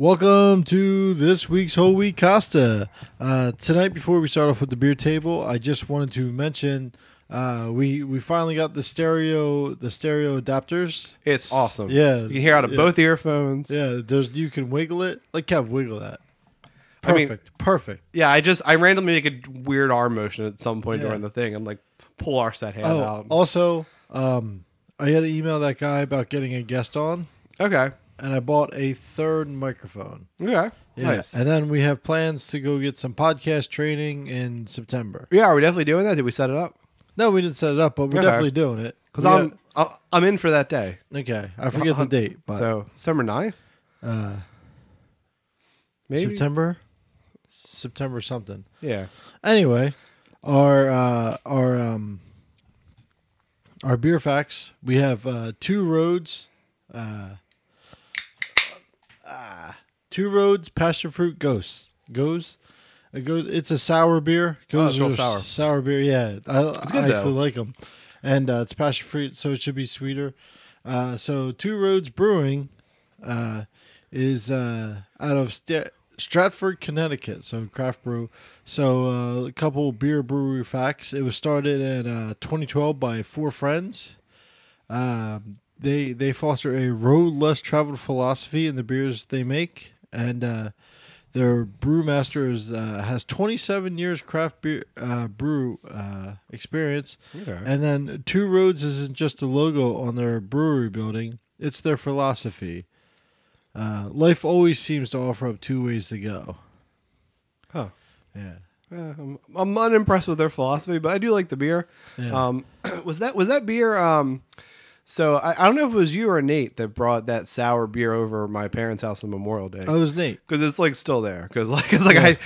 Welcome to this week's Whole Wheat Costa. Tonight, before we start off with the beer table, I just wanted to mention we finally got the stereo adapters. It's awesome. Yeah, You can hear out of both earphones. Yeah, you can wiggle it. Like Kev, wiggle that. Perfect. Yeah, I randomly make a weird arm motion at some point during the thing and like pull our set hand out. Also, I had to email that guy about getting a guest on. Okay. And I bought a third microphone. Okay. Yeah. Nice. And then we have plans to go get some podcast training in September. Yeah, are we definitely doing that? Did we set it up? No, we didn't set it up, but we're definitely doing it. Because I'm in for that day. Okay. I forget the date. But, so December 9th? Maybe? September something. Yeah. Anyway, our beer facts. We have Two Roads. Two Roads Passion Fruit Goes. It's a sour beer. It's real sour. Sour beer. Yeah, It's good I though. still like them, and it's passion fruit, so it should be sweeter. So Two Roads Brewing is out of Stratford, Connecticut. So craft brew. So a couple beer brewery facts. It was started in 2012 by four friends. They foster a road less traveled philosophy in the beers they make, and their brewmaster has 27 years craft beer brew experience. Okay. And then Two Roads isn't just a logo on their brewery building; it's their philosophy. Life always seems to offer up two ways to go. Huh. Yeah. I'm unimpressed with their philosophy, but I do like the beer. Yeah. Was that beer? So I don't know if it was you or Nate that brought that sour beer over my parents' house on Memorial Day. Oh, it was Nate. Because it's like still there. Because I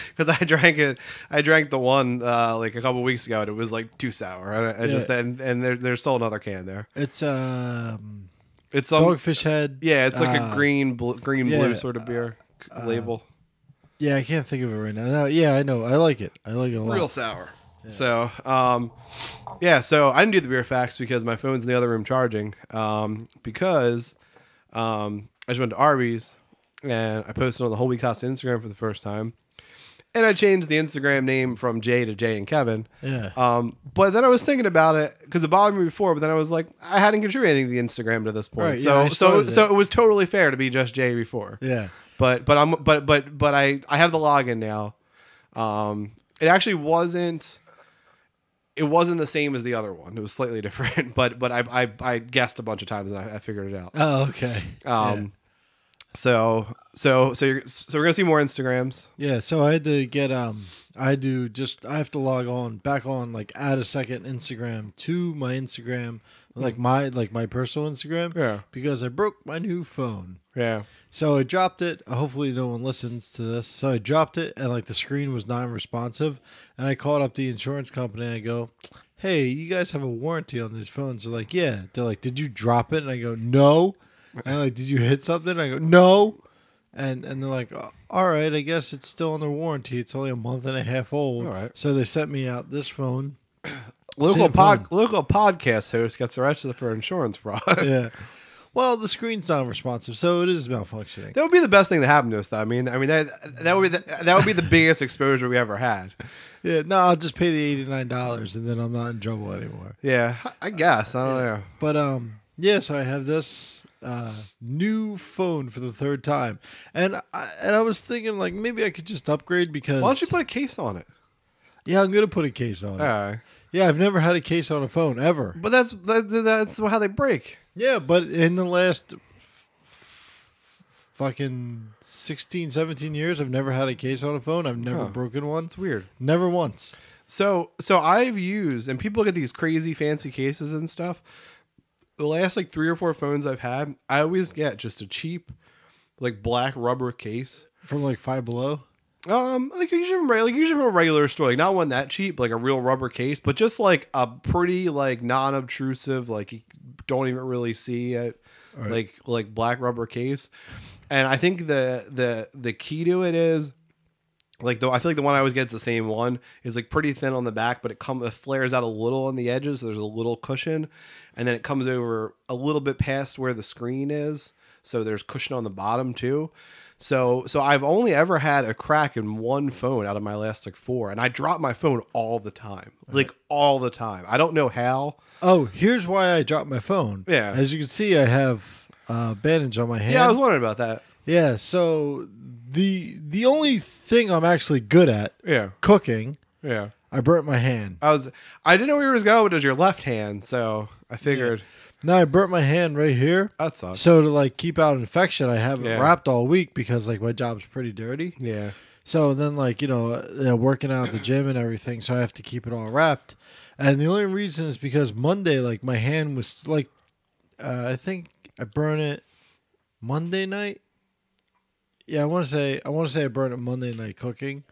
drank it. I drank the one like a couple weeks ago, and it was like too sour. I just and there's still another can there. It's Dogfish Head. Yeah, it's like a green blue sort of beer label. Yeah, I can't think of it right now. No, yeah, I know. I like it. I like it a lot. Real sour. Yeah. So, so I didn't do the beer facts because my phone's in the other room charging. Because I just went to Arby's and I posted on the Whole Wheat Costa Instagram for the first time, and I changed the Instagram name from Jay to Jay and Kevin. Yeah. But then I was thinking about it because it bothered me before. But then I was like, I hadn't contributed anything to the Instagram to this point, Right, so yeah, so it was totally fair to be just Jay before. Yeah. But I have the login now. It actually wasn't. It wasn't the same as the other one. It was slightly different, but I guessed a bunch of times and I figured it out. Oh, okay. So we're gonna see more Instagrams. Yeah. So I had to get I have to log on back on, like add a second Instagram to my Instagram, like my personal Instagram. Yeah. Because I broke my new phone. Yeah. So I dropped it. Hopefully no one listens to this. So I dropped it, and like the screen was non-responsive. And I called up the insurance company and I go, "Hey, you guys have a warranty on these phones?" They're like, "Yeah." They're like, "Did you drop it?" And I go, "No." And they're like, "Did you hit something?" And I go, "No." And they're like, "All right, I guess it's still under warranty. It's only a month and a half old." All right. So they sent me out this phone. Local podcast host gets arrested for insurance fraud. Yeah. Well, the screen's non-responsive, so it is malfunctioning. That would be the best thing that happened to us, though. I mean that would be the biggest exposure we ever had. Yeah, no, I'll just pay the $89 and then I'm not in trouble anymore. Yeah, I guess. I don't know. But yeah, so I have this new phone for the third time, and I was thinking like maybe I could just upgrade because Why don't you put a case on it? Yeah, I'm gonna put a case on it. Yeah, I've never had a case on a phone ever. But that's how they break. Yeah, but in the last fucking 16, 17 years, I've never had a case on a phone. I've never broken one. It's weird. Never once. So I've used, and people get these crazy fancy cases and stuff. The last like 3 or 4 phones I've had, I always get just a cheap, like black rubber case from like Five Below. Like usually from a regular store, like not one that cheap, like a real rubber case, but just like a pretty like non-obtrusive, like you don't even really see it, right. like black rubber case. And I think the key to it is like I feel like the one I always get is the same one. Is like pretty thin on the back, but it flares out a little on the edges. So there's a little cushion, and then it comes over a little bit past where the screen is. So there's cushion on the bottom too. So I've only ever had a crack in one phone out of my last like 4, and I drop my phone all the time, like all the time. I don't know how. Oh, here's why I dropped my phone. Yeah. As you can see, I have bandage on my hand. Yeah, I was wondering about that. Yeah, so the only thing I'm actually good at, Yeah. cooking, Yeah. I burnt my hand. I didn't know where you was going, but it was your left hand, so I figured Now I burnt my hand right here. that sucks. So to like keep out infection, I have it Yeah. wrapped all week because like my job's pretty dirty. Yeah. So then like, working out at the gym and everything, so I have to keep it all wrapped. And the only reason is because Monday, like my hand was like, I think I burned it Monday night. Yeah, I want to say I burned it Monday night cooking.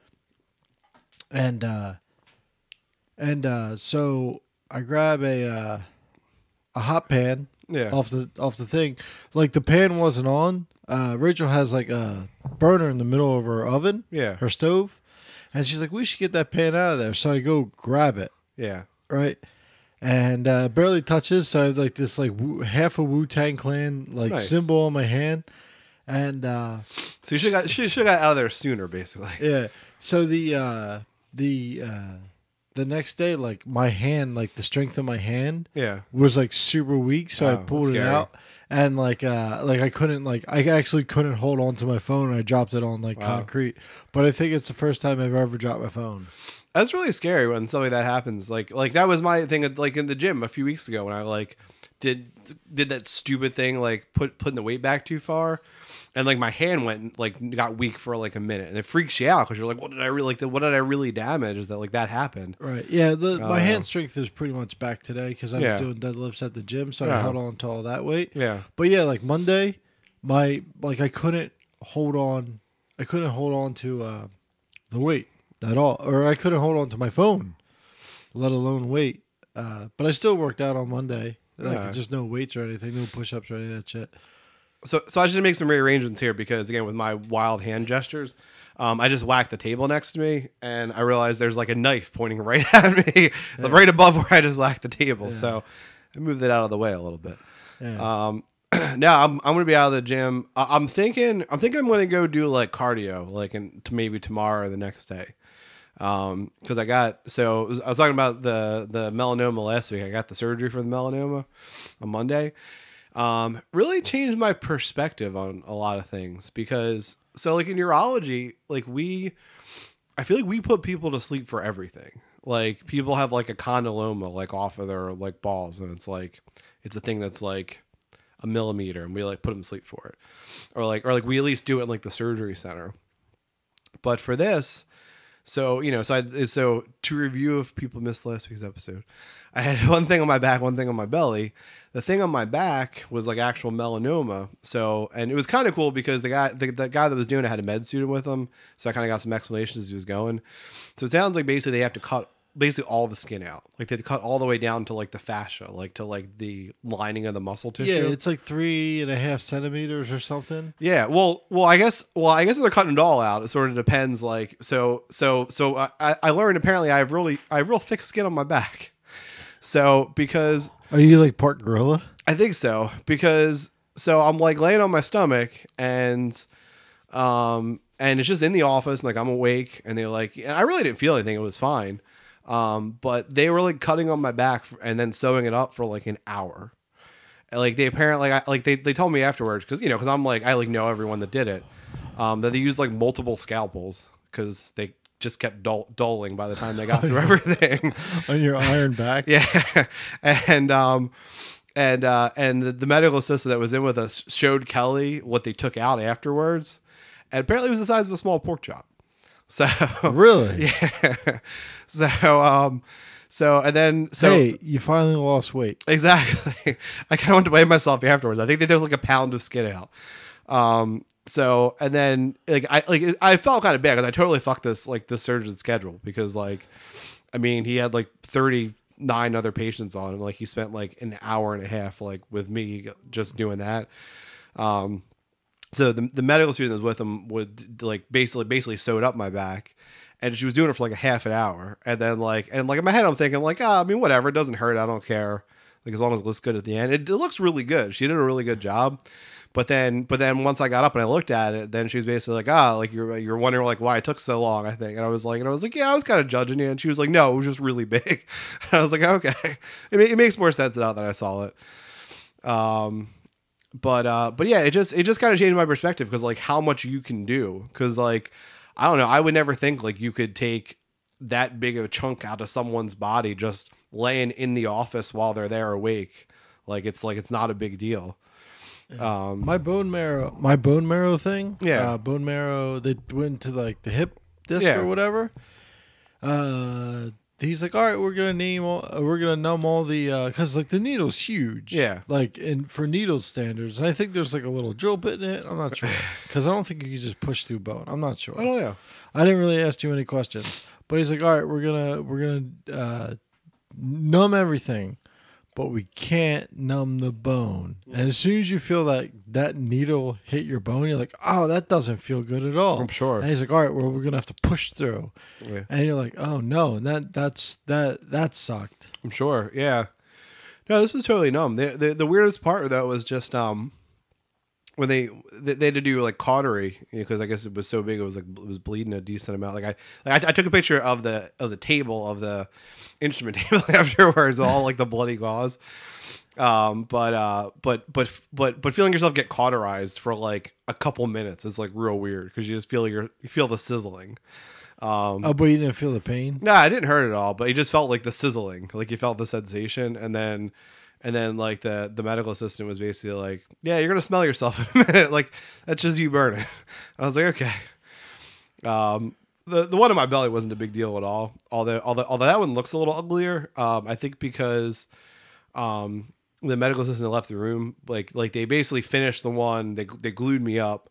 And so I grab a hot pan Yeah. off the thing. Like the pan wasn't on. Rachel has like a burner in the middle of her oven, Yeah. her stove, and she's like, "We should get that pan out of there." So I go grab it, Yeah. right, and barely touches. So I have like this like half a Wu-Tang Clan like Nice. symbol on my hand, and So you should have got out of there sooner, basically. yeah. So the next day, like my hand, like the strength of my hand Yeah. was like super weak, so I Oh, pulled that's it scary. out, and like I couldn't I actually couldn't hold on to my phone, and I dropped it on like Wow. concrete. But I think it's the first time I've ever dropped my phone. That's really scary when something like that happens. Like that was my thing. Like in the gym a few weeks ago when I like did that stupid thing, like putting the weight back too far, and like my hand went and, like got weak for like a minute, and it freaks you out because you're like, what did I really damage? Is that like that happened? Right? Yeah. My hand strength is pretty much back today because I was Yeah. doing deadlifts at the gym, so I Yeah. held on to all that weight. Yeah. But yeah, like Monday, I couldn't hold on. I couldn't hold on to the weight at all, or I couldn't hold on to my phone, let alone weight. But I still worked out on Monday. Like Yeah. just no weights or anything, no push-ups or any of that shit. So I should make some rearrangements here because again with my wild hand gestures, I just whacked the table next to me and I realized there's like a knife pointing right at me, right above where I just whacked the table. Yeah. So I moved it out of the way a little bit. Yeah. Now I'm gonna be out of the gym. I'm thinking I'm gonna go do like cardio, like maybe tomorrow or the next day. Because I was talking about the melanoma last week. I got the surgery for the melanoma on Monday. Really changed my perspective on a lot of things because so like in urology, like I feel like we put people to sleep for everything. Like people have like a condyloma like off of their like balls, and it's a thing that's like a millimeter, and we like put them to sleep for it, or like we at least do it in like the surgery center. But for this. So, so to review if people missed last week's episode, I had one thing on my back, one thing on my belly. The thing on my back was like actual melanoma. So, and it was kind of cool because the guy that was doing it had a med student with him. So I kind of got some explanations as he was going. So it sounds like basically they have to cut basically all the skin out. Like they cut all the way down to like the fascia, like to like the lining of the muscle tissue. Yeah, it's like 3.5 centimeters or something. Yeah, well, I guess if they're cutting it all out, it sort of depends. Like, so I learned apparently I have real thick skin on my back. So because Are you like part gorilla? I think so because I'm like laying on my stomach and it's just in the office and like I'm awake and they're like, and I really didn't feel anything. It was fine. But they were like cutting on my back and then sewing it up for like an hour. And like they apparently, they told me afterwards because I'm like I like know everyone that did it, that they used like multiple scalpels because they just kept dulling by the time they got through everything On your iron back? Yeah, and the medical assistant that was in with us showed Kelly what they took out afterwards, and apparently it was the size of a small pork chop. So Really? yeah. So Hey, you finally lost weight. exactly. I kind of wanted to weigh myself afterwards. I think they took like a pound of skin out. So and then I felt kind of bad because I totally fucked this surgeon's schedule because I mean he had like 39 other patients on him. Like he spent like an hour and a half like with me just doing that. So the medical student that was with him would like basically sewed up my back, and she was doing it for like a half an hour, and then in my head I'm thinking like, I mean whatever, it doesn't hurt, I don't care, like as long as it looks good at the end. It looks really good. She did a really good job, But then once I got up and I looked at it, then she was basically like, like you're wondering like why it took so long, I think. And I was like, yeah, I was kind of judging you. And she was like, no, it was just really big. And I was like, okay, it makes more sense now that I saw it. But yeah, it just kind of changed my perspective because like how much you can do. Because like I don't know, I would never think like you could take that big of a chunk out of someone's body just laying in the office while they're there awake. Like it's not a big deal. My bone marrow thing. Yeah. Bone marrow. They went to like the hip disc Yeah. or whatever. He's like, all right, we're gonna numb all the, cause like the needle's huge. Yeah. Like, and for needle standards, and I think there's like a little drill bit in it. I'm not sure, cause I don't think you can just push through bone. I'm not sure. I don't know. I didn't really ask you any questions, but he's like, all right, we're gonna numb everything, but we can't numb the bone. And as soon as you feel that needle hit your bone, you're like, oh, that doesn't feel good at all. I'm sure. And he's like, all right, well, we're gonna have to push through. Yeah. And you're like, oh no, and that sucked. I'm sure. Yeah. No, this was totally numb. The weirdest part though was just when they had to do like cautery, because I guess it was so big, it was bleeding a decent amount. Like I took a picture of the table of the instrument table afterwards, all like the bloody gauze. But feeling yourself get cauterized for like a couple minutes is like real weird because you just feel the sizzling. Oh, but you didn't feel the pain? No, I didn't hurt at all, but you just felt like the sizzling, like you felt the sensation, and then like the medical assistant was basically like, yeah, you're gonna smell yourself in a minute, like that's just you burning. I was like, okay. The one in my belly wasn't a big deal at all, although that one looks a little uglier. I think because the medical assistant left the room, like they basically finished the one, they glued me up,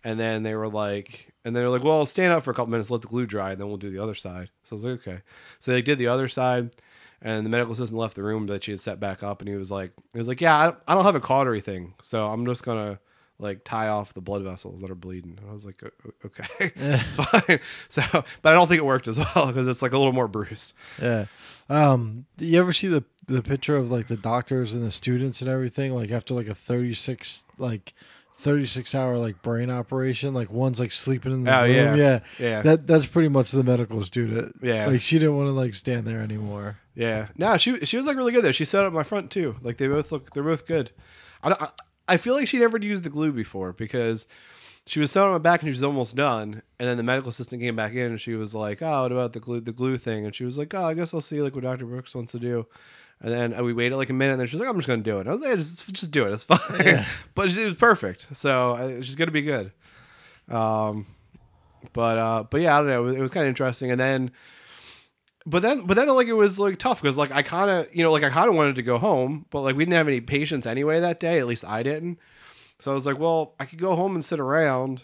and then they were like, well, stand up for a couple minutes, let the glue dry, and then we'll do the other side. So I was like, okay. So they did the other side, and the medical assistant left the room that she had set back up, and he was like, yeah, I don't have a cautery thing, so I'm just gonna like tie off the blood vessels that are bleeding. And I was like, okay, it's fine. So, but I don't think it worked as well because it's like a little more bruised. Yeah. Do you ever see the picture of like the doctors and the students and everything, like after like a 36 hour like brain operation, like one's like sleeping in the room? Yeah. That's pretty much the medical student. Yeah. Like she didn't want to like stand there anymore. Yeah. No, she was like really good there. She sat up my front too. Like they're both good. I feel like she never used the glue before because she was sitting on my back and she was almost done, and then the medical assistant came back in and she was like, oh, what about the glue thing? And she was like, oh, I guess I'll see like what Dr. Brooks wants to do. And then we waited like a minute, and then she's like, I'm just going to do it. And I was like, just do it. It's fine. Yeah. But it was perfect. So she's going to be good. But yeah, I don't know. It was kind of interesting. And then, but then like it was like tough because like I kind of wanted to go home, but like we didn't have any patients anyway that day. At least I didn't. So I was like, well, I could go home and sit around,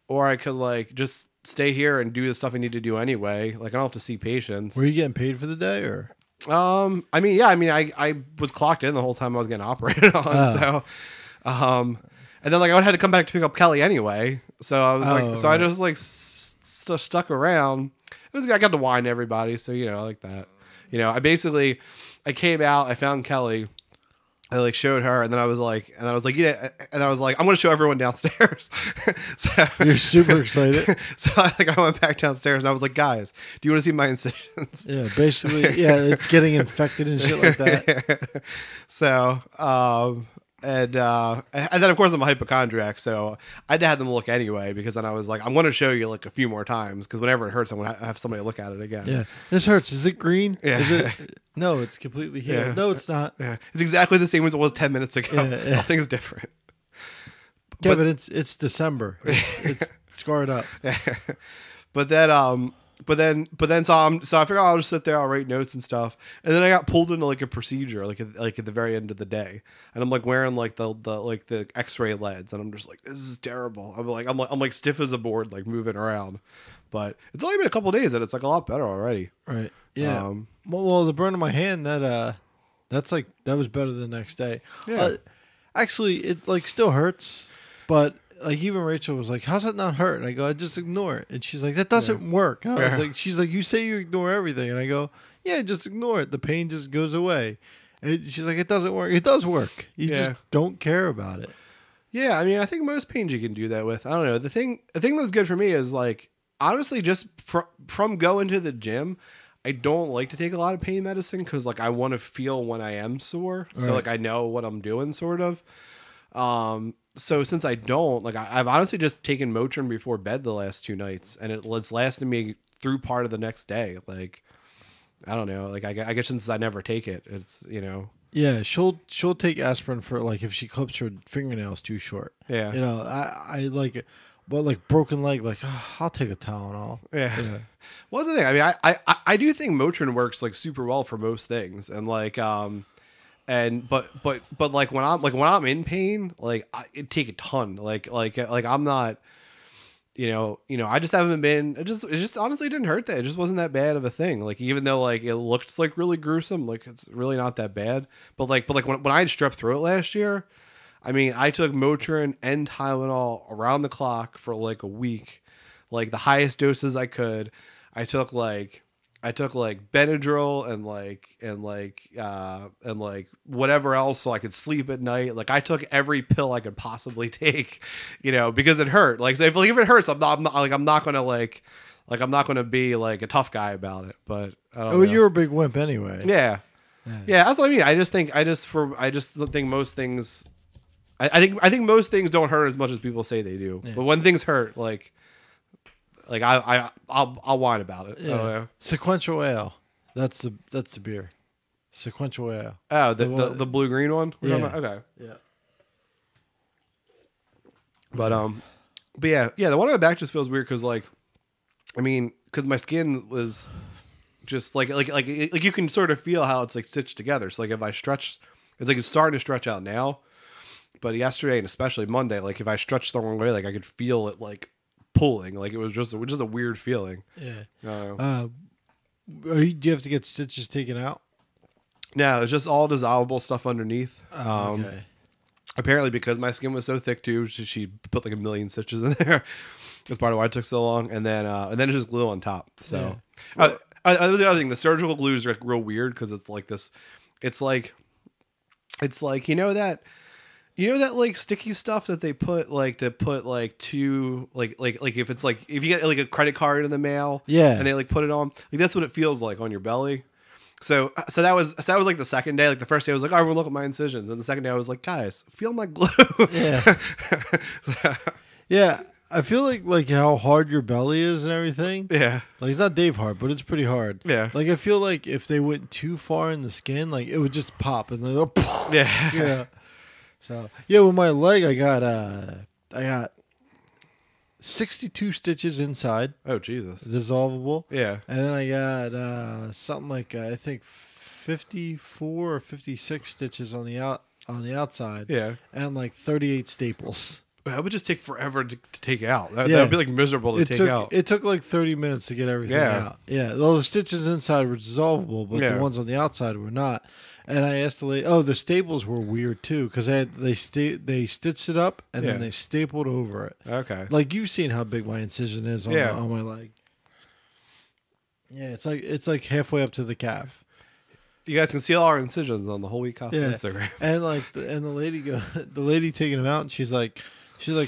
or I could like just stay here and do the stuff I need to do anyway. Like I don't have to see patients. Were you getting paid for the day or? I was clocked in the whole time I was getting operated on. So, and then like I had to come back to pick up Kelly anyway. So I was I just like stuck around. I got to wine everybody. So, like that, I came out, I found Kelly, I like showed her, and then I was like, yeah, and I was like, I'm going to show everyone downstairs. So you're super excited. So I went back downstairs and I was like, guys, do you want to see my incisions? Yeah, basically, yeah, it's getting infected and shit like that. So, and then of course I'm a hypochondriac, so I had to have them look anyway, because then I was like, I'm going to show you like a few more times, because whenever it hurts, I'm going to have somebody look at it again. Yeah, this hurts. Is it green? Yeah. Is it? No, it's completely healed. Yeah. No, it's not. Yeah, it's exactly the same as it was 10 minutes ago. Yeah. Nothing's different. Yeah, but it's December. It's scarred up. Yeah. But then so I figured I'll just sit there, I'll write notes and stuff, and then I got pulled into like a procedure like at the very end of the day, and I'm like wearing like the X-ray leads, and I'm just like, this is terrible. I'm like stiff as a board, like moving around, but it's only been a couple of days and it's like a lot better already. Right. Yeah. Well, the burn on my hand that was better the next day. Yeah. Actually, it like still hurts, but. Like even Rachel was like, "How's that not hurt?" And I go, "I just ignore it." And she's like, "That doesn't work." And I was like, "She's like, you say you ignore everything," and I go, "Yeah, just ignore it. The pain just goes away." And she's like, "It doesn't work." It does work. You just don't care about it. Yeah, I mean, I think most pains you can do that with. I don't know. The thing that's good for me is like honestly, just from going to the gym, I don't like to take a lot of pain medicine because like I want to feel when I am sore, so like I know what I'm doing, sort of. So since I don't like, I've honestly just taken Motrin before bed the last 2 nights, and it's lasted me through part of the next day. Like I don't know, like I guess since I never take it, it's Yeah, she'll take aspirin for like if she clips her fingernails too short. yeah. I like it, but like broken leg, like I'll take a Tylenol. Yeah. Yeah. Well, that's the thing. I mean, I do think Motrin works like super well for most things, and like and but like when I'm in pain, like it take a ton. Like I'm not, I just haven't been. It just honestly didn't hurt that. It just wasn't that bad of a thing. Like even though like it looked like really gruesome, like it's really not that bad. But when I had strep throat last year, I mean, I took Motrin and Tylenol around the clock for like a week, like the highest doses I could. I took like Benadryl and like whatever else so I could sleep at night. Like I took every pill I could possibly take, because it hurt. Like so if it hurts, I'm not gonna be like a tough guy about it. But I don't know. You're a big wimp anyway. Yeah. Yeah, that's what I mean. I just think most things. I think most things don't hurt as much as people say they do. Yeah. But when things hurt, like I'll whine about it. Yeah. Oh, yeah. Sequential ale. That's the beer. Sequential ale. Oh, the blue green one. Yeah. Okay. Yeah. But yeah, the one on my back just feels weird because like, I mean, because my skin was just like you can sort of feel how it's like stitched together. So like if I stretch, it's like it's starting to stretch out now. But yesterday and especially Monday, like if I stretched the wrong way, like I could feel it like pulling. Like it was just a weird feeling. Yeah. Do you have to get stitches taken out? No, it's just all dissolvable stuff underneath. Okay. Apparently, because my skin was so thick too, she put like a million stitches in there. That's part of why it took so long. And then it's just glue on top. So that was the other thing. The surgical glue is like real weird because it's like this. It's like that like sticky stuff that they put like to like if it's like if you get like a credit card in the mail, and they like put it on, like that's what it feels like on your belly. So that was like the second day. Like the first day I was like, oh, everyone look at my incisions, and the second day I was like, guys, feel my glue. Yeah. Yeah. I feel like how hard your belly is and everything. Yeah. Like it's not Dave hard, but it's pretty hard. Yeah. Like I feel like if they went too far in the skin, like it would just pop and then yeah. Yeah. So yeah, with my leg I got 62 stitches inside. Oh Jesus. Dissolvable. Yeah. And then I got something like I think 54 or 56 stitches on the outside. Yeah. And like 38 staples. That would just take forever to take out. That would be like miserable to take out. It took like 30 minutes to get everything out. Yeah. Well, the stitches inside were dissolvable, but the ones on the outside were not. And I asked the lady, the staples were weird too because they stitched it up and then they stapled over it. Okay. Like you've seen how big my incision is on my leg. Yeah, it's like halfway up to the calf. You guys can see all our incisions on the Whole Wheat Costa Instagram. And like the lady taking them out, and she's like,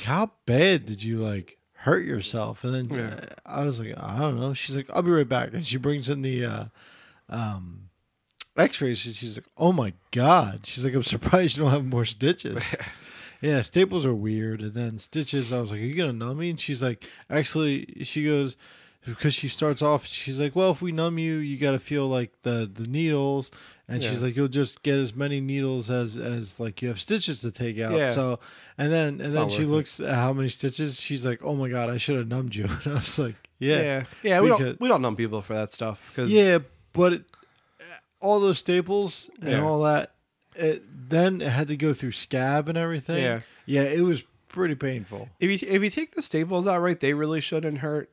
how bad did you like hurt yourself? And then I was like, I don't know. She's like, I'll be right back, and she brings in the X-rays. She's like, oh my god. She's like, I'm surprised you don't have more stitches. Yeah, staples are weird, and then stitches. I was like, are you gonna numb me? And she's like, actually, she goes. Because she starts off, she's like, well, if we numb you, you got to feel like the needles. And she's like, you'll just get as many needles as like you have stitches to take out. Yeah. So, and then she looks at how many stitches. She's like, oh my God, I should have numbed you. And I was like, yeah. We don't numb people for that stuff. But all those staples and all that, then it had to go through scab and everything. Yeah, it was pretty painful. If you take the staples out right, they really shouldn't hurt.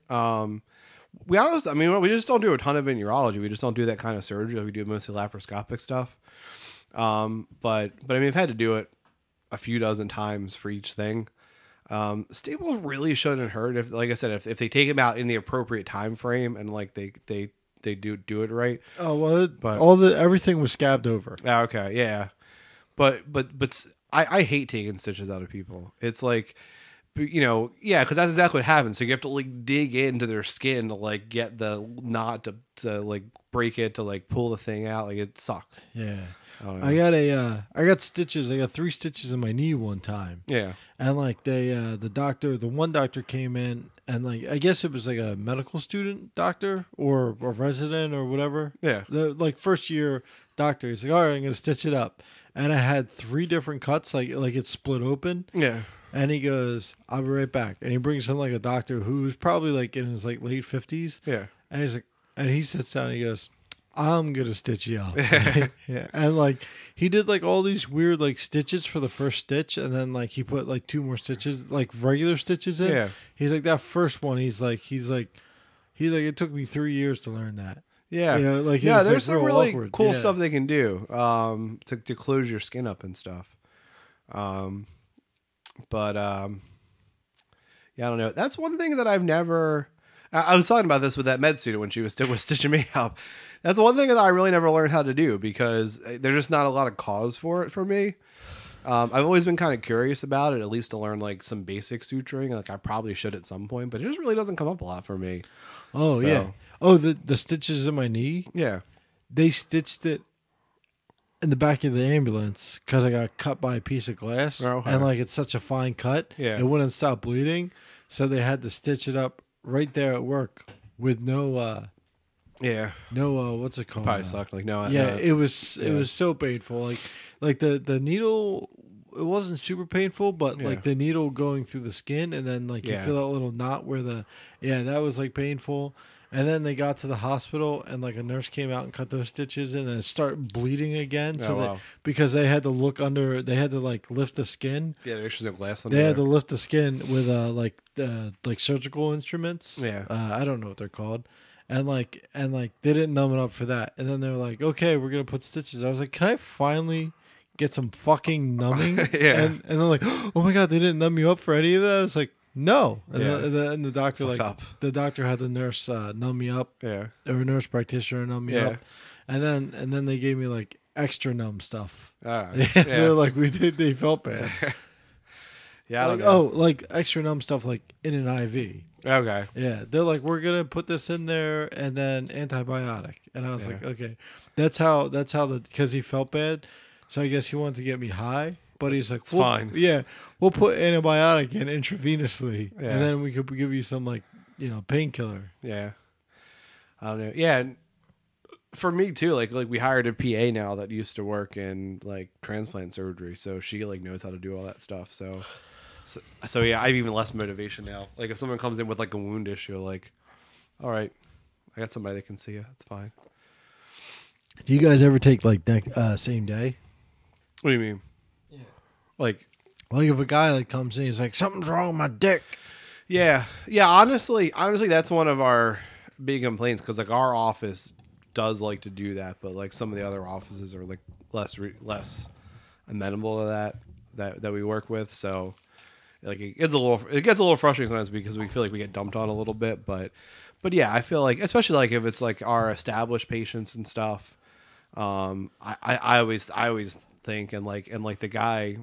We just don't do a ton of it in urology. We just don't do that kind of surgery. We do mostly laparoscopic stuff. But I mean, I've had to do it a few dozen times for each thing. Staples really shouldn't hurt if, like I said, if they take them out in the appropriate time frame and like they do it right. Oh well, but everything was scabbed over. Okay, yeah. But I hate taking stitches out of people. It's like, yeah, because that's exactly what happens. So you have to like dig into their skin to like get the knot to like break it, to like pull the thing out. Like it sucks. Yeah. I don't I know. got I got stitches. I got 3 stitches in my knee one time. Yeah. And like the one doctor came in, and like I guess it was like a medical student doctor or a resident or whatever. Yeah. The like first year doctor. He's like, all right, I'm gonna stitch it up, and I had 3 different cuts, like it's split open. Yeah. And he goes, I'll be right back. And he brings in like a doctor who's probably like in his like late 50s. Yeah. And he's like, and he sits down and he goes, I'm gonna stitch you up. Yeah. And like he did like all these weird like stitches for the first stitch, and then like he put like 2 more stitches, like regular stitches in. Yeah. He's like, that first one, he's like it took me 3 years to learn that. Yeah. You know, like Yeah, it's, there's like, some real really awkward. cool Yeah. stuff they can do to close your skin up and stuff. But yeah, I don't know. That's one thing that I've never. I was talking about this with that med student when she was still stitching me up. That's one thing that I really never learned how to do because there's just not a lot of cause for it for me. I've always been kind of curious about it, at least to learn like some basic suturing. Like I probably should at some point, but it just really doesn't come up a lot for me. Oh So- yeah. Oh, the stitches in my knee. Yeah. They stitched it in the back of the ambulance because I got cut by a piece of glass, Oh, okay. and like it's such a fine cut, Yeah. it wouldn't stop bleeding, so they had to stitch it up right there at work with no Yeah. what's it called? Probably sucked. Like no. Yeah, no. it was Yeah. so painful. Like the needle, it wasn't super painful, but Yeah. like the needle going through the skin, and then like you Yeah. feel that little knot where that was like painful. And then they got to the hospital, and like a nurse came out and cut those stitches, and then it started bleeding again. So Oh, wow. because they had to look under, they had to like lift the skin. Yeah, there's no glass under They had to there. lift the skin with like surgical instruments. Yeah. I don't know what they're called. And like they didn't numb it up for that. And then they're like, okay, we're gonna put stitches. I was like, can I finally get some fucking numbing? Yeah. And they're like, oh my god, they didn't numb you up for any of that. I was like, no. And, Yeah. and the doctor Fucked like up. the doctor had the nurse numb me up, Yeah. or a nurse practitioner numb me Yeah. up, and then they gave me like extra numb stuff. All right. They're Yeah. like, they felt bad. Yeah. I don't Like, know. like extra numb stuff like in an IV. Okay. Yeah, they're like, we're gonna put this in there and then antibiotic, and I was Yeah. like, okay, that's how because he felt bad, so I guess he wanted to get me high, but he's like, It's fine. Yeah, we'll put antibiotic in intravenously, Yeah. and then we could give you some like painkiller. Yeah. I don't know. Yeah. And for me too, like we hired a PA now that used to work in like transplant surgery, so she like knows how to do all that stuff. So yeah, I have even less motivation now. Like if someone comes in with like a wound issue, like, all right, I got somebody that can see you. That's fine. Do you guys ever take like same day? What do you mean? Yeah. Like, Like if a guy like comes in, he's like, something's wrong with my dick. yeah. Honestly, that's one of our big complaints because like our office does like to do that, but like some of the other offices are like less amenable to that we work with. So like it gets a little frustrating sometimes because we feel like we get dumped on a little bit, but yeah, I feel like especially like if it's like our established patients and stuff, I always think and like the guy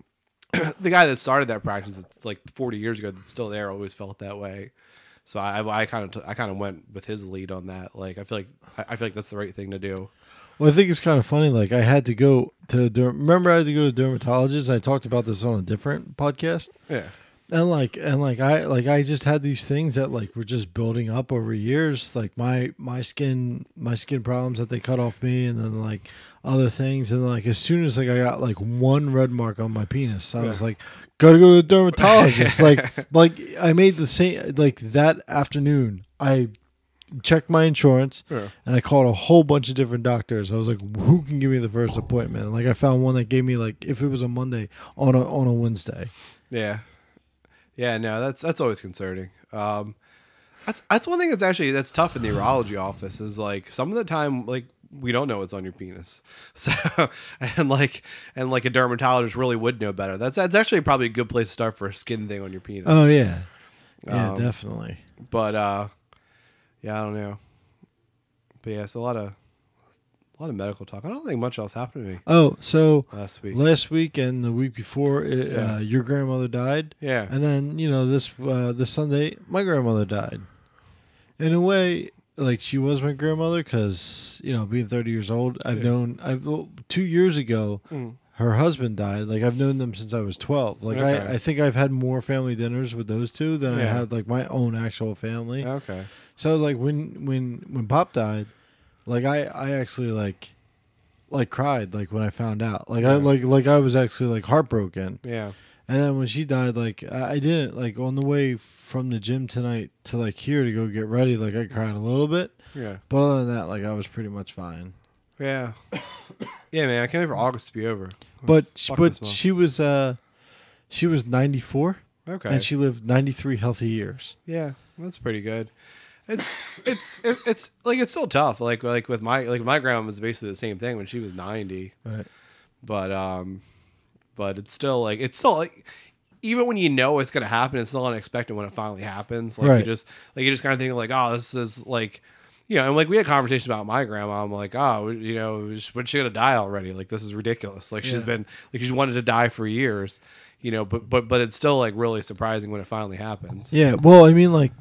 the guy that started that practice, it's like 40 years ago, that's still there, always felt that way. So I kind of went with his lead on that. Like I feel like that's the right thing to do. Well, I think it's kind of funny. Like I had to go to remember I had to go to a dermatologist. I talked about this on a different podcast. Yeah. And I just had these things that like were just building up over years, like my skin problems that they cut off me, and then like other things, and like as soon as like I got like one red mark on my penis, I was like, gotta go to the dermatologist. like I made the same like that afternoon. I checked my insurance and I called a whole bunch of different doctors. I was like, who can give me the first appointment? And like I found one that gave me like if it was a Monday on a Wednesday. Yeah. Yeah, no, that's always concerning. That's one thing that's tough in the urology office is like some of the time like we don't know what's on your penis. So and like a dermatologist really would know better. That's actually probably a good place to start for a skin thing on your penis. Oh yeah. Yeah, definitely. But yeah, I don't know. But yeah, it's a lot A lot of medical talk. I don't think much else happened to me Oh, so last week. and the week before, your grandmother died. Yeah. And then this Sunday, my grandmother died. In a way, like she was my grandmother because being 30 years old, I've 2 years ago. Her husband died. Like I've known them since I was 12. Like Okay. I think I've had more family dinners with those two than I Yeah. had like my own actual family. Okay. So like when Pop died, like I actually like cried like when I found out. Like Yeah. I was actually like heartbroken. Yeah. And then when she died, like I didn't like on the way from the gym tonight to like here to go get ready, like I cried a little bit. Yeah. But other than that, like I was pretty much fine. Yeah. Yeah, man. I can't wait for August to be over. But Fuck this month. she was 94 Okay. and she lived 93 healthy years. Yeah, that's pretty good. It's like it's still tough. Like with my grandma was basically the same thing when she was 90. Right. But it's still like even when you know it's gonna happen, it's still unexpected when it finally happens. Like Right. you just kind of think like, oh, this is like, and like we had conversations about my grandma. I'm like, oh, when's she gonna die already? Like this is ridiculous. Like she's been like she's wanted to die for years, but it's still like really surprising when it finally happens. Yeah. Well, I mean, like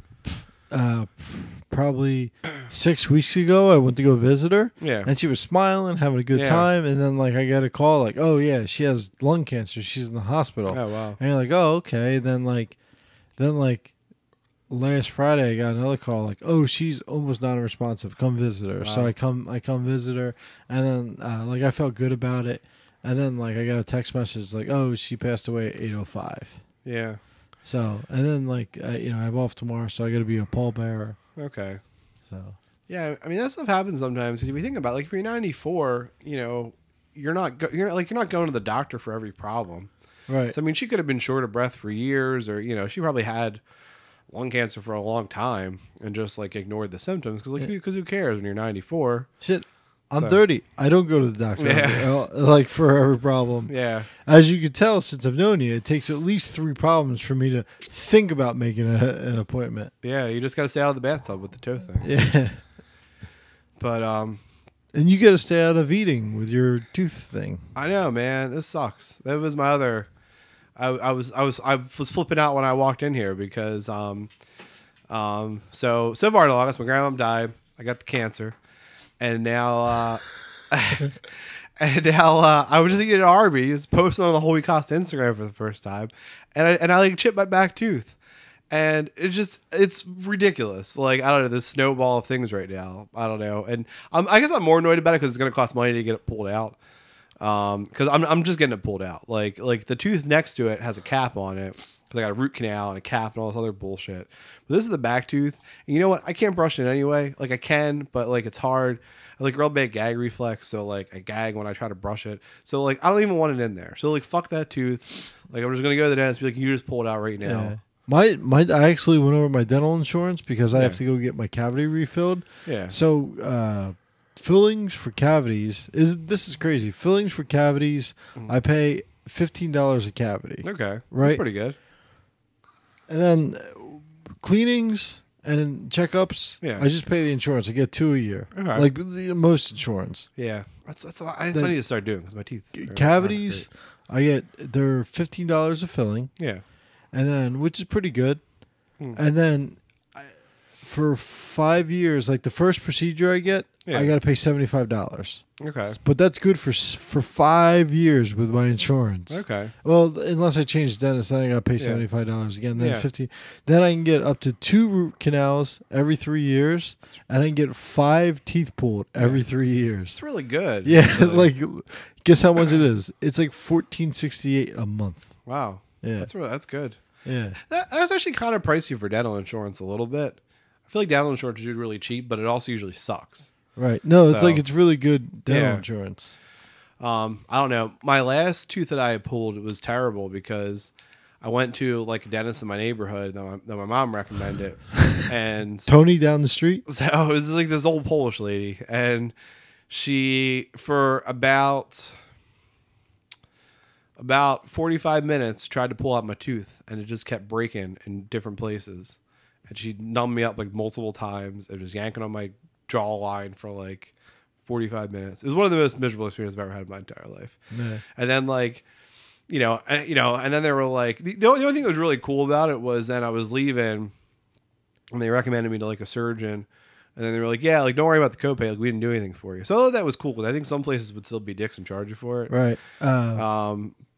probably 6 weeks ago, I went to go visit her. Yeah. And she was smiling, having a good Yeah. time. And then like I got a call like, oh yeah, she has lung cancer. She's in the hospital. Oh wow. And you're like, oh okay. Then last Friday, I got another call like, "Oh, she's almost non-responsive. Come visit her." Wow. So I come visit her, and then like I felt good about it, and then like I got a text message like, "Oh, she passed away at 8:05." Yeah. So and then like I have off tomorrow, so I got to be a pallbearer. Okay. So Yeah, I mean that stuff happens sometimes because if you think about it, like if you're 94, you're not going to the doctor for every problem. right, So I mean, she could have been short of breath for years, or she probably had lung cancer for a long time and just like ignored the symptoms because who cares when you're 94? shit. I'm So- 30. I don't go to the doctor like for every problem. Yeah, As you can tell, since I've known you, it takes at least 3 problems for me to think about making an appointment. yeah, you just got to stay out of the bathtub with the toe thing. Yeah. But And you got to stay out of eating with your tooth thing. I know, man, this sucks. That was my other. I was flipping out when I walked in here because so far in August my grandma died. I got the cancer, and now I was just eating at Arby's, posting on the Whole Wheat Costa Instagram for the first time, and I like chipped my back tooth, and it's ridiculous. Like I don't know, this snowball of things right now. I don't know, and I guess I'm more annoyed about it because it's gonna cost money to get it pulled out. Because I'm just getting it pulled out. Like the tooth next to it has a cap on it because I got a root canal and a cap and all this other bullshit. But this is the back tooth. And you know what? I can't brush it anyway. Like I can, but like it's hard. I like real bad gag reflex, so like I gag when I try to brush it. So like I don't even want it in there. So like fuck that tooth. Like I'm just gonna go to the dentist and be like, you just pull it out right now. My I actually went over my dental insurance because I have to go get my cavity refilled. Yeah. So fillings for cavities this is crazy. Fillings for cavities, I pay $15 a cavity. Okay. Right. That's pretty good. And then cleanings and then checkups, Yeah. I just pay the insurance. I get 2 a year. Okay. Like most insurance. Yeah. That's what I need to start doing because my teeth. Cavities, they're $15 a filling. Yeah. And then, which is pretty good. And then for 5 years, like the first procedure I get, Yeah. I got to pay $75. Okay. But that's good for 5 years with my insurance. Okay. Well, unless I change dentist, then I got to pay $75 again. Then Yeah. 50. Then I can get up to 2 root canals every 3 years, and I can get 5 teeth pulled every 3 years. It's really good. Yeah, Really. like guess how much it is? It's like $14.68 a month. Wow. Yeah, That's good. yeah. That's actually kind of pricey for dental insurance a little bit. I feel like dental insurance is usually really cheap, but it also usually sucks. Right. No, it's So- like it's really good dental Yeah. insurance. I don't know. My last tooth that I pulled was terrible because I went to like a dentist in my neighborhood that my mom recommended, and Tony down the street. so it was like this old Polish lady, and she for about 45 minutes tried to pull out my tooth, and it just kept breaking in different places, and she numbed me up like multiple times and was yanking on my jawline for like 45 minutes. It was one of the most miserable experiences I've ever had in my entire life. Yeah. And then like, and then they were like, the only thing that was really cool about it was then I was leaving and they recommended me to like a surgeon. And then they were like, yeah, like, don't worry about the copay. Like, we didn't do anything for you. So I thought that was cool. I think some places would still be dicks and charge you for it. Right.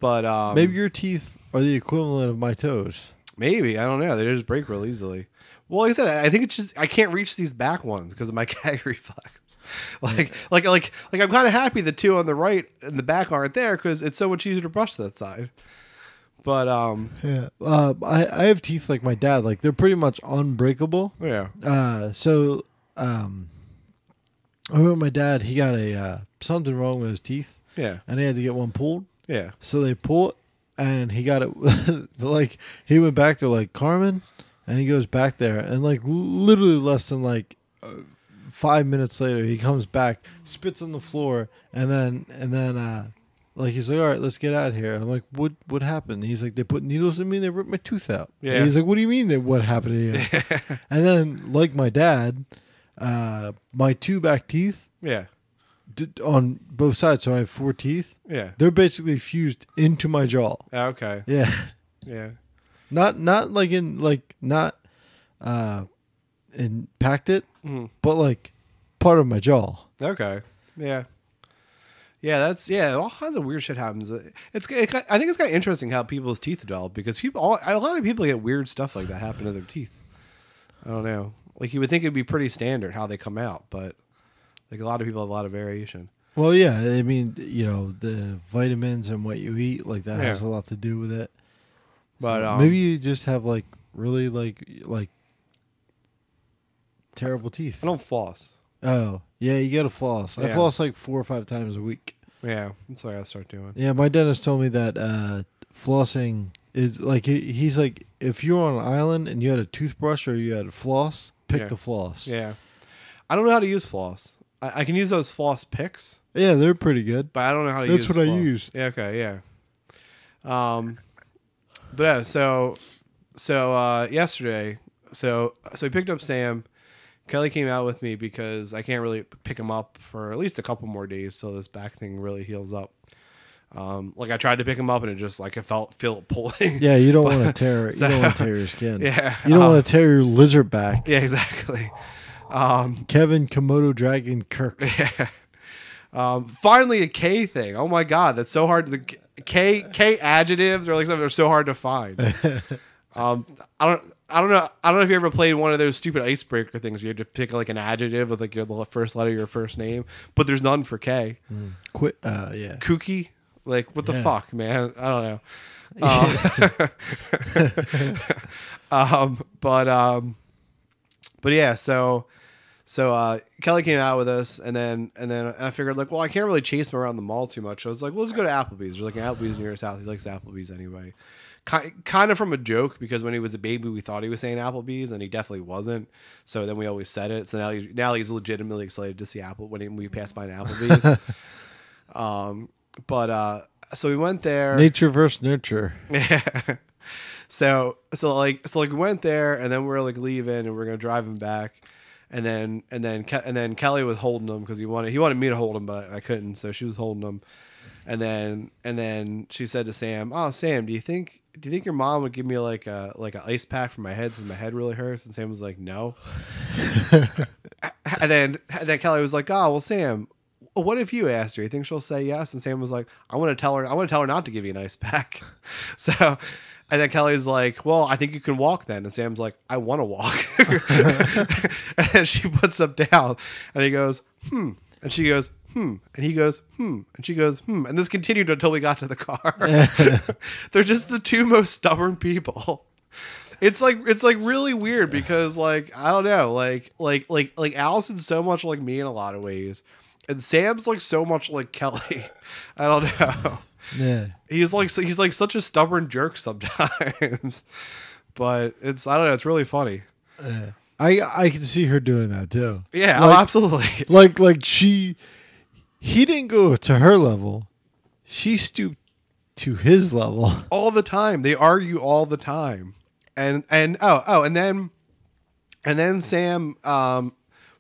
But maybe your teeth are the equivalent of my toes. Maybe. I don't know. They just break real easily. Well, like I said, I think it's just, I can't reach these back ones because of my gag reflex. Like I'm kind of happy the two on the right and the back aren't there because it's so much easier to brush that side. But yeah, I have teeth like my dad. Like they're pretty much unbreakable. Yeah. So I remember my dad. He got a something wrong with his teeth. Yeah. And he had to get one pulled. Yeah. So they pull it, and he got it. Like he went back to like Carmen, and he goes back there, and like literally less than like 5 minutes later, he comes back, spits on the floor, and then like he's like, all right, let's get out of here. I'm like, what happened? He's like, they put needles in me and they ripped my tooth out. Yeah. And he's like, what do you mean what happened to you? And then like my dad, my two back teeth, Yeah. on both sides, so I have 4 teeth. Yeah. They're basically fused into my jaw. Okay. Yeah. Yeah. Not like in like not impacted, but like part of my jaw. Okay. Yeah. Yeah, all kinds of weird shit happens. I think it's kind of interesting how people's teeth develop because a lot of people get weird stuff like that happen to their teeth. I don't know. Like you would think it'd be pretty standard how they come out, but like a lot of people have a lot of variation. Well, yeah, I mean, the vitamins and what you eat, like that has a lot to do with it. But so maybe you just have like really like terrible teeth. I don't floss. Oh, yeah, you got to floss. I floss like 4 or 5 times a week. Yeah, that's what I gotta start doing. Yeah, my dentist told me that flossing is like, he's like, if you're on an island and you had a toothbrush or you had a floss, pick the floss. Yeah. I don't know how to use floss. I can use those floss picks. Yeah, they're pretty good. But I don't know how to use That's what floss. I use. Yeah, okay, yeah. But yeah, so yesterday, so we picked up Sam. Kelly came out with me because I can't really pick him up for at least a couple more days till this back thing really heals up. Like I tried to pick him up and it just like I feel it pulling. Yeah, you don't want to tear it. You don't want to tear your skin. Yeah, you don't want to tear your lizard back. Yeah, exactly. Kevin Komodo Dragon Kirk. Yeah. Finally, a K thing. Oh my god, that's so hard. The K adjectives or like something are so hard to find. I don't know if you ever played one of those stupid icebreaker things where you have to pick like an adjective with like the first letter of your first name, but there's none for K. Quit. Yeah. Kooky. Like what the fuck, man? I don't know. But yeah. So Kelly came out with us, and then I figured like, well, I can't really chase him around the mall too much. So I was like, well, let's go to Applebee's. There's like an Applebee's near his house. He likes Applebee's anyway. Kind of from a joke because when he was a baby, we thought he was saying Applebee's, and he definitely wasn't. So then we always said it. So now he's legitimately excited to see when we pass by an Applebee's. So we went there. Nature versus nurture. Yeah. So we went there, and then we're like leaving, and we're gonna drive him back, and then Kelly was holding him because he wanted me to hold him, but I couldn't, so she was holding him, and then she said to Sam, "Oh, Sam, do you think your mom would give me like a ice pack for my head since my head really hurts?" And Sam was like, "No." and then Kelly was like, "Oh, well, Sam, what if you asked her? You think she'll say yes?" And Sam was like, I want to tell her not to give you an ice pack." So, and then Kelly's like, "Well, I think you can walk then." And Sam's like, "I want to walk." And then she puts him down, and he goes, "Hmm," and she goes, "Hmm," and he goes, "Hmm," and she goes, "Hmm," and this continued until we got to the car. They're just the two most stubborn people. It's like really weird because like I don't know, like Allison's so much like me in a lot of ways, and Sam's like so much like Kelly. I don't know. Yeah, he's like such a stubborn jerk sometimes, but I don't know. It's really funny. I can see her doing that too. Yeah, like, absolutely. Like he didn't go to her level. She stooped to his level all the time. They argue all the time. And then Sam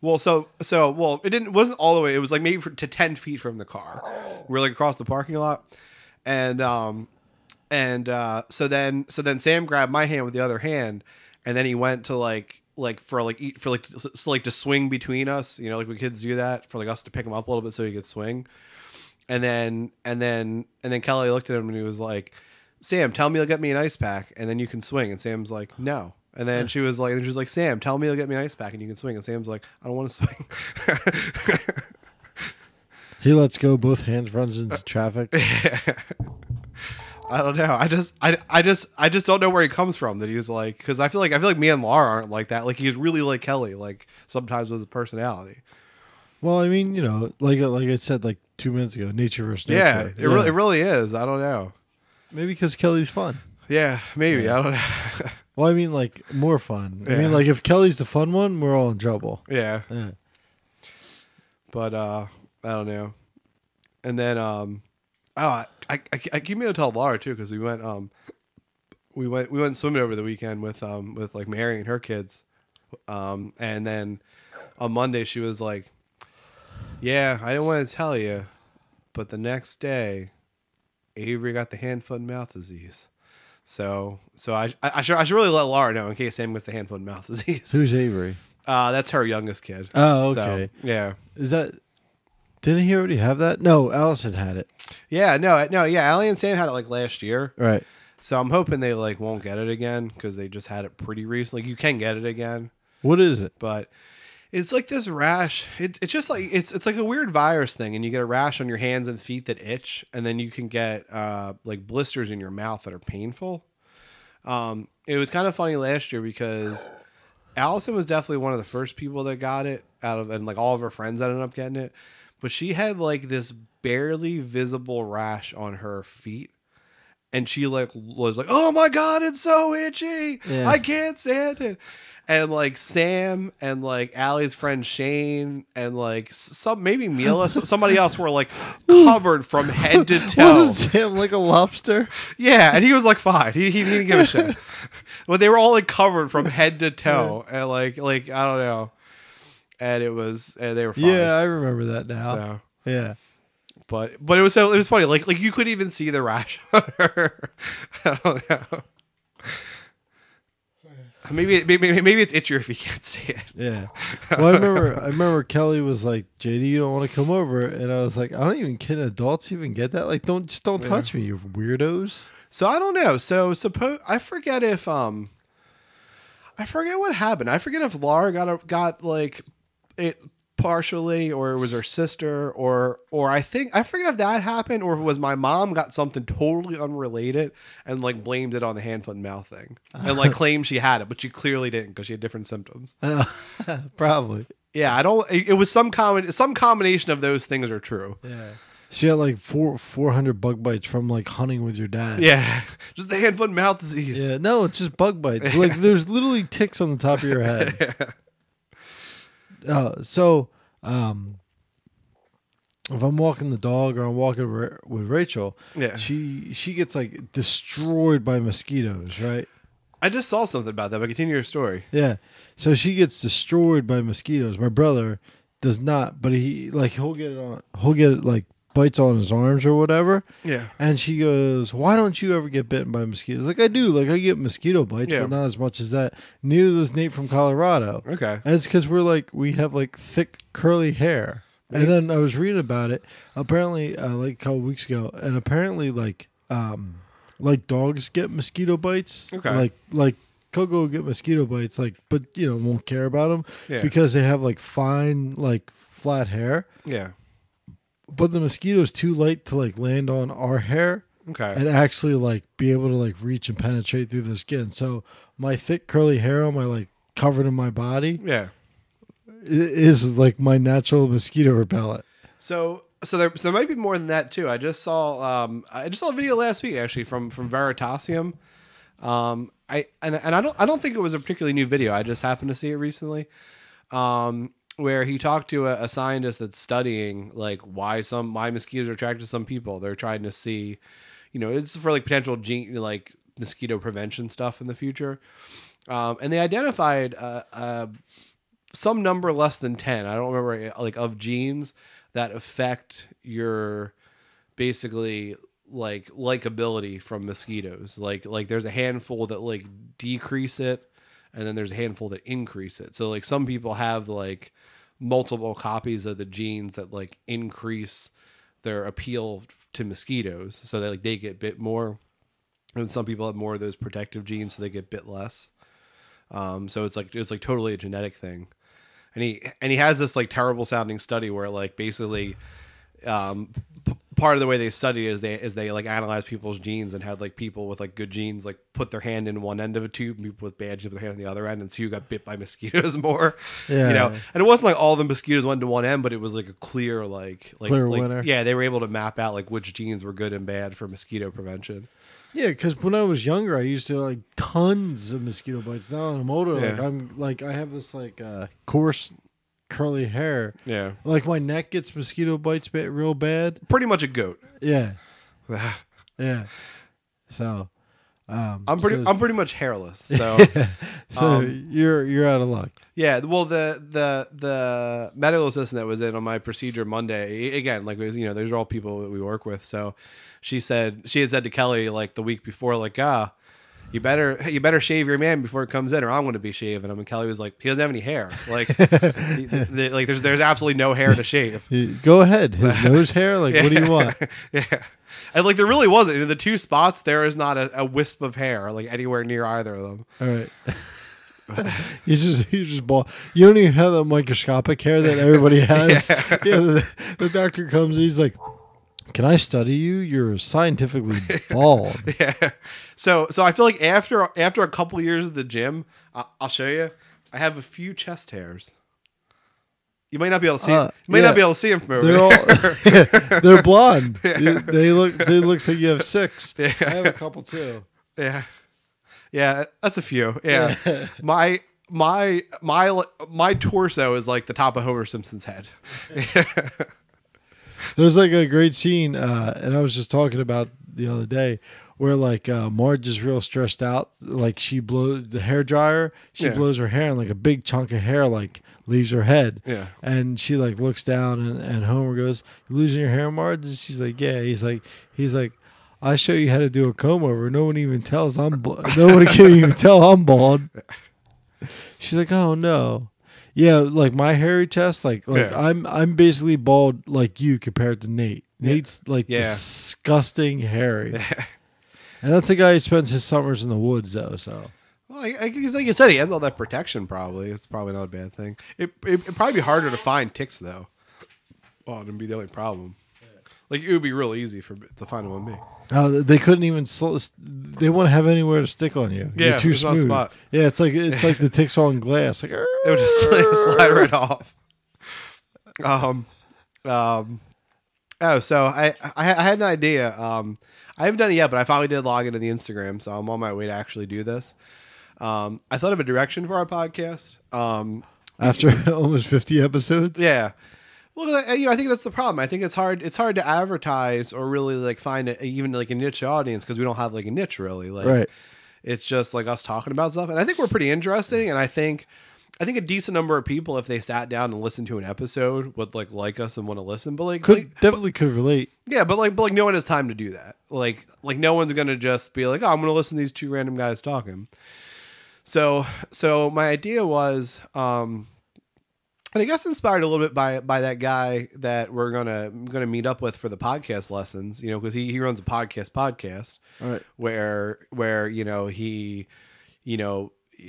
Well, well, wasn't all the way. It was like maybe to 10 feet from the car. We were like across the parking lot, and so then Sam grabbed my hand with the other hand, and then he went to to swing between us. You know, like we kids do that for like us to pick him up a little bit so he could swing. And then Kelly looked at him and he was like, "Sam, tell me you'll get me an ice pack and then you can swing." And Sam's like, "No." And then she was like, "Sam, tell me you'll get me an ice pack and you can swing." And Sam's like, "I don't want to swing." He lets go, both hands, runs into traffic. I don't know. I just don't know where he comes from. That he's like, because I feel like me and Laura aren't like that. Like he's really like Kelly, like sometimes with his personality. Well, I mean, like I said like 2 minutes ago, nature versus nature. Yeah, it really is. I don't know. Maybe because Kelly's fun. Yeah, maybe. Yeah. I don't know. Well, I mean, like more fun. Yeah. I mean, like if Kelly's the fun one, we're all in trouble. Yeah. Yeah. But I don't know. And then I keep meaning to tell Laura too, because we went swimming over the weekend with like Mary and her kids. And then on Monday she was like, "Yeah, I didn't want to tell you, but the next day Avery got the hand, foot, and mouth disease." So I should really let Laura know in case Sam gets the hand, foot, and mouth disease. Who's Avery? That's her youngest kid. Oh, okay. So, yeah. Is that? Didn't he already have that? No, Allison had it. Yeah, no, yeah. Allie and Sam had it like last year. Right. So I'm hoping they like won't get it again because they just had it pretty recently. You can get it again. What is it? But it's like this rash. It's just like it's like a weird virus thing, and you get a rash on your hands and feet that itch, and then you can get like blisters in your mouth that are painful. It was kind of funny last year because Allison was definitely one of the first people that got it and like all of her friends ended up getting it, but she had like this barely visible rash on her feet. And she like was like, "Oh my God, it's so itchy. Yeah. I can't stand it." And like Sam and like Allie's friend Shane and like maybe Mila, somebody else were like covered from head to toe. Wasn't Sam like a lobster? Yeah, and he was like fine. He didn't give a shit. But they were all like covered from head to toe, and like I don't know. And they were fine. Yeah, I remember that now. So. Yeah. But it was funny. Like you couldn't even see the rash on her. I don't know. Maybe it's itchier if you can't see it. Yeah. Well, I remember Kelly was like, "JD, you don't want to come over," and I was like, "I don't even can adults even get that? Like, don't touch me, you weirdos." So I don't know. So I forget if I forget what happened. I forget if Laura got like it partially, or it was her sister, or I forget if that happened, or if it was my mom got something totally unrelated and like blamed it on the hand, foot, and mouth thing and like claimed she had it, but she clearly didn't because she had different symptoms. Probably. Yeah, it was some combination of those things are true. Yeah. She had like 400 bug bites from like hunting with your dad. Yeah, just the hand, foot, and mouth disease. Yeah, no, it's just bug bites. Like there's literally ticks on the top of your head. Yeah. So if I'm walking the dog or I'm walking with Rachel, Yeah. she gets like destroyed by mosquitoes, right? I just saw something about that, but continue your story. Yeah. So she gets destroyed by mosquitoes. My brother does not, but he'll get it like bites on his arms or whatever. Yeah. And she goes, "Why don't you ever get bitten by mosquitoes?" Like I do. Like I get mosquito bites, Yeah. but not as much as that. Neither does Nate from Colorado. Okay. And it's because we have like thick curly hair. And then I was reading about it. Apparently, like a couple weeks ago, and apparently like dogs get mosquito bites. Okay. Like Coco will get mosquito bites, like, but won't care about them because they have like fine, like flat hair. Yeah. But the mosquito's too light to like land on our hair. Okay. And actually like be able to like reach and penetrate through the skin. So my thick curly hair on my like covered in my body is like my natural mosquito repellent. So there might be more than that too. I just saw a video last week actually from Veritasium. I don't think it was a particularly new video. I just happened to see it recently. Where he talked to a scientist that's studying like why mosquitoes are attracted to some people. They're trying to see, it's for like potential like mosquito prevention stuff in the future. And they identified some number less than 10. I don't remember, like, of genes that affect your basically like likability from mosquitoes. Like there's a handful that like decrease it, and then there's a handful that increase it. So like some people have like multiple copies of the genes that like increase their appeal to mosquitoes, so that like they get bit more, and some people have more of those protective genes, so they get bit less. So it's like totally a genetic thing. And he has this like terrible sounding study where like basically part of the way they studied is they like analyze people's genes and had like people with like good genes like put their hand in one end of a tube, and people with bad genes put their hand on the other end, and see who got bit by mosquitoes more. Yeah. You know, and it wasn't like all the mosquitoes went to one end, but it was like a clear winner. Yeah, they were able to map out like which genes were good and bad for mosquito prevention. Yeah, because when I was younger, I used to like tons of mosquito bites. Now I'm older, like I have this like coarse curly hair. Yeah, like my neck gets mosquito bites real bad. Pretty much a goat. Yeah, yeah. So I'm pretty much hairless. So so you're out of luck. Yeah, well, the medical assistant that was in on my procedure Monday, again, like, it was, these are all people that we work with. So she had said to Kelly like the week before, like, you better shave your man before it comes in, or I'm going to be shaving him. And Kelly was like, he doesn't have any hair. Like, like there's absolutely no hair to shave. Go ahead, his nose hair. Like, what do you want? Yeah. And like there really wasn't in the two spots. There is not a wisp of hair like anywhere near either of them. All right. you just bald. You don't even have that microscopic hair that everybody has. Yeah, the doctor comes. He's like, "Can I study you? You're scientifically bald." Yeah. So I feel like after a couple of years at the gym, I'll show you. I have a few chest hairs. You might not be able to see. You might not be able to see them from over there. They're blonde. Yeah. They look like you have 6. Yeah. I have a couple too. Yeah. Yeah, that's a few. Yeah. My torso is like the top of Homer Simpson's head. There's like a great scene, and I was just talking about the other day, where like Marge is real stressed out. Like she blows the hair dryer. She blows her hair, and like a big chunk of hair like leaves her head. Yeah. And she like looks down, and Homer goes, "You losing your hair, Marge?" And she's like, "Yeah." He's like, "I show you how to do a comb over. No one even tells nobody can even tell I'm bald." She's like, "Oh no." Yeah, like my hairy chest, like I'm basically bald like you compared to Nate. Nate's like disgusting hairy. And that's the guy who spends his summers in the woods though, so. Well, like you said, he has all that protection probably. It's probably not a bad thing. It'd probably be harder to find ticks though. Well, it'd be the only problem. Like it would be real easy to find them on me. Oh, they couldn't even. They won't have anywhere to stick on you. Yeah, you're too smooth. Spot. Yeah, it's like the ticks on glass. Like they would just slide right off. Oh, so I had an idea. I haven't done it yet, but I finally did log into the Instagram, so I'm on my way to actually do this. I thought of a direction for our podcast. After almost 50 episodes. Yeah. Well, I think that's the problem. I think it's hard to advertise or really like find even like a niche audience because we don't have like a niche really. Like, right. It's just like us talking about stuff, and I think we're pretty interesting. And I think a decent number of people, if they sat down and listened to an episode, would like us and want to listen. But like, definitely could relate. Yeah, but like no one has time to do that. Like no one's gonna just be like, oh, I'm gonna listen to these two random guys talking. So my idea was. And I guess inspired a little bit by that guy that we're gonna meet up with for the podcast lessons, because he runs a podcast, right? Where he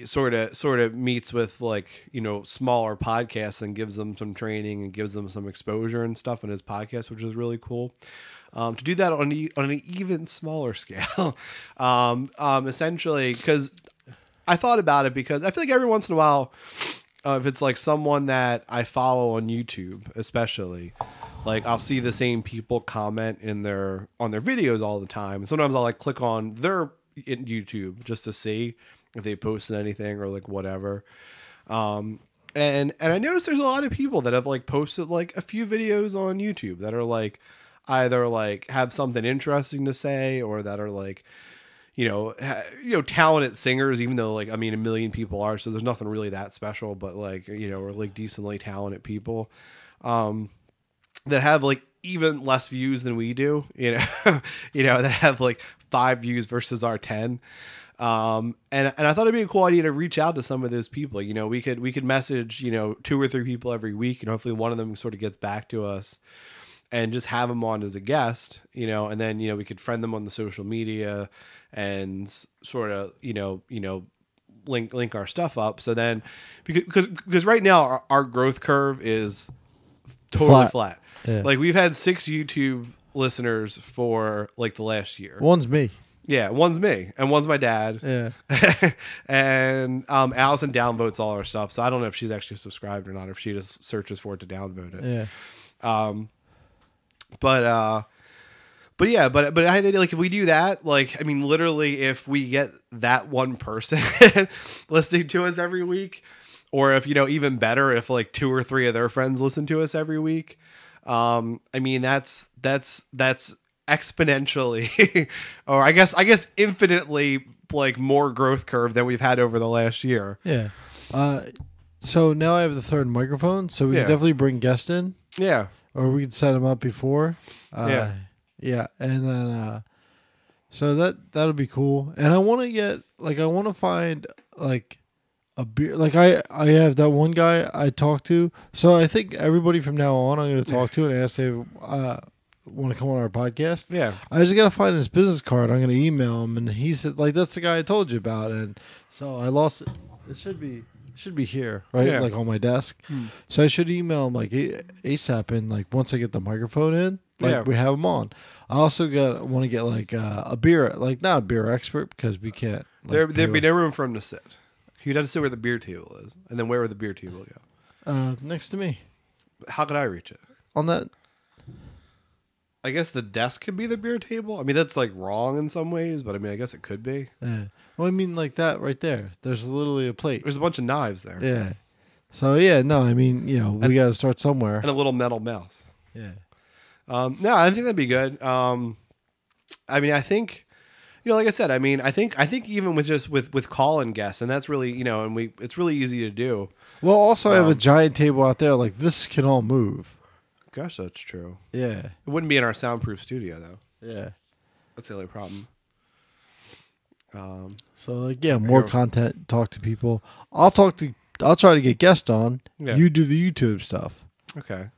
sort of meets with like smaller podcasts and gives them some training and gives them some exposure and stuff in his podcast, which is really cool. To do that on an even smaller scale, essentially, because I thought about it because I feel like every once in a while. If it's like someone that I follow on YouTube, especially, like I'll see the same people comment on their videos all the time. Sometimes I'll like click on their YouTube just to see if they posted anything or like whatever. And I noticed there's a lot of people that have like posted like a few videos on YouTube that are like either like have something interesting to say or that are like talented singers, even though like, I mean, a million people are, so there's nothing really that special, but like, we're like decently talented people, that have like even less views than we do, that have like 5 views versus our 10. And I thought it'd be a cool idea to reach out to some of those people. We could message, 2 or 3 people every week, and hopefully one of them sort of gets back to us, and just have them on as a guest, and then, we could friend them on the social media and sort of, link our stuff up. So then, because right now our growth curve is totally flat. Yeah. Like, we've had 6 YouTube listeners for like the last year. One's me. Yeah, one's me and one's my dad. Yeah. And Allison downvotes all our stuff, so I don't know if she's actually subscribed or not, or if she just searches for it to downvote it. Yeah. But yeah, but I think, like, if we do that, like, I mean, literally, if we get that one person listening to us every week, or if, even better, if like 2 or 3 of their friends listen to us every week, I mean, that's exponentially, or I guess infinitely, like, more growth curve than we've had over the last year. Yeah. So now I have the 3rd microphone, so we can definitely bring guests in. Yeah. Or we could set them up before. Yeah. Yeah. And then, so that'll be cool. And I want to find like a beer. Like I have that one guy I talked to. So I think everybody from now on, I'm going to talk to and ask if want to come on our podcast. Yeah. I just got to find his business card. I'm going to email him. And he said, like, that's the guy I told you about. And so I lost it. It should be here, right? Yeah. Like on my desk. So I should email him like ASAP, and like once I get the microphone in, like we have him on. I also want to get like a beer, like not a beer expert, because we can't. Like, there'd be no room for him to sit. He'd have to sit where the beer table is, and then where would the beer table go? Next to me. How could I reach it? On that. I guess the desk could be the beer table. I mean, that's like wrong in some ways, but I mean, I guess it could be. Yeah. Well, I mean, like that right there. There's literally a plate. There's a bunch of knives there. Yeah. So yeah, no, I mean, we got to start somewhere. And a little metal mouse. Yeah. No, I think that'd be good. I mean, I think, like I said, I mean, I think even with call-in guests, and that's really, and it's really easy to do. Well, also I have a giant table out there. Like, this can all move. Gosh, that's true. Yeah. It wouldn't be in our soundproof studio, though. Yeah. That's the only problem. So, like, yeah, more content, talk to people. I'll try to get guests on. Yeah. You do the YouTube stuff. Okay.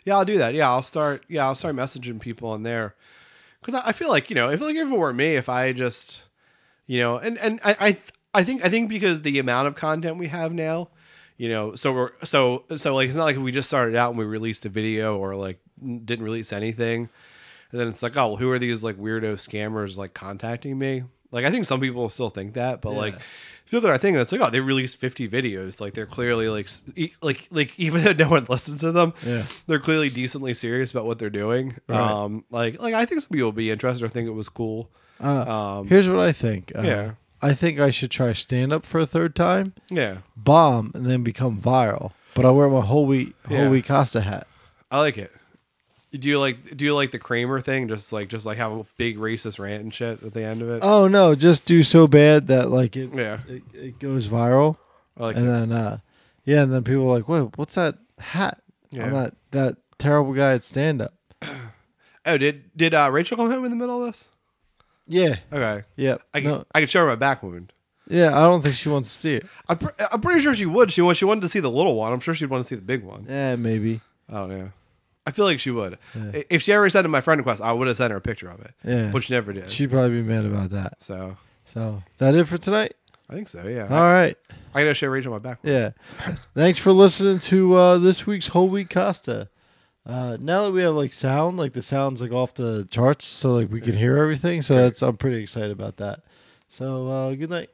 Yeah, I'll do that. Yeah, I'll start messaging people on there. Because I feel like, if it were me, if I just, and I think because the amount of content we have now, so like, it's not like we just started out and we released a video or like didn't release anything, and then it's like, oh, well, who are these like weirdo scammers like contacting me? Like, I think some people still think that, but like, if you look at our thing, it's like, oh, they released 50 videos. Like, they're clearly like even though no one listens to them, they're clearly decently serious about what they're doing. Right. Like I think some people will be interested or think it was cool. Here's what I think. I think I should try stand up for a 3rd time. Yeah. Bomb and then become viral. But I wear my Whole Wheat Costa hat. I like it. Do you like the Kramer thing? Just like have a big racist rant and shit at the end of it? Oh no, just do so bad that like it goes viral. I like and it. Then and then people are like, wait, what's that hat? On that terrible guy at stand up. Oh, did Rachel come home in the middle of this? Yeah. Okay. Yeah. I could show her my back wound. Yeah, I don't think she wants to see it. I'm pretty sure she would. She wanted to see the little one. I'm sure she'd want to see the big one. Yeah, maybe. I don't know. I feel like she would. Yeah. If she ever sent in my friend request, I would have sent her a picture of it. Yeah. But she never did. She'd probably be mad about that. So that it for tonight? I think so, yeah. All right. I gotta show Rachel my back. Yeah. Thanks for listening to this week's Whole Wheat Costa. Now that we have like sound, like the sound's like off the charts, so like we can hear everything. So I'm pretty excited about that. So good night.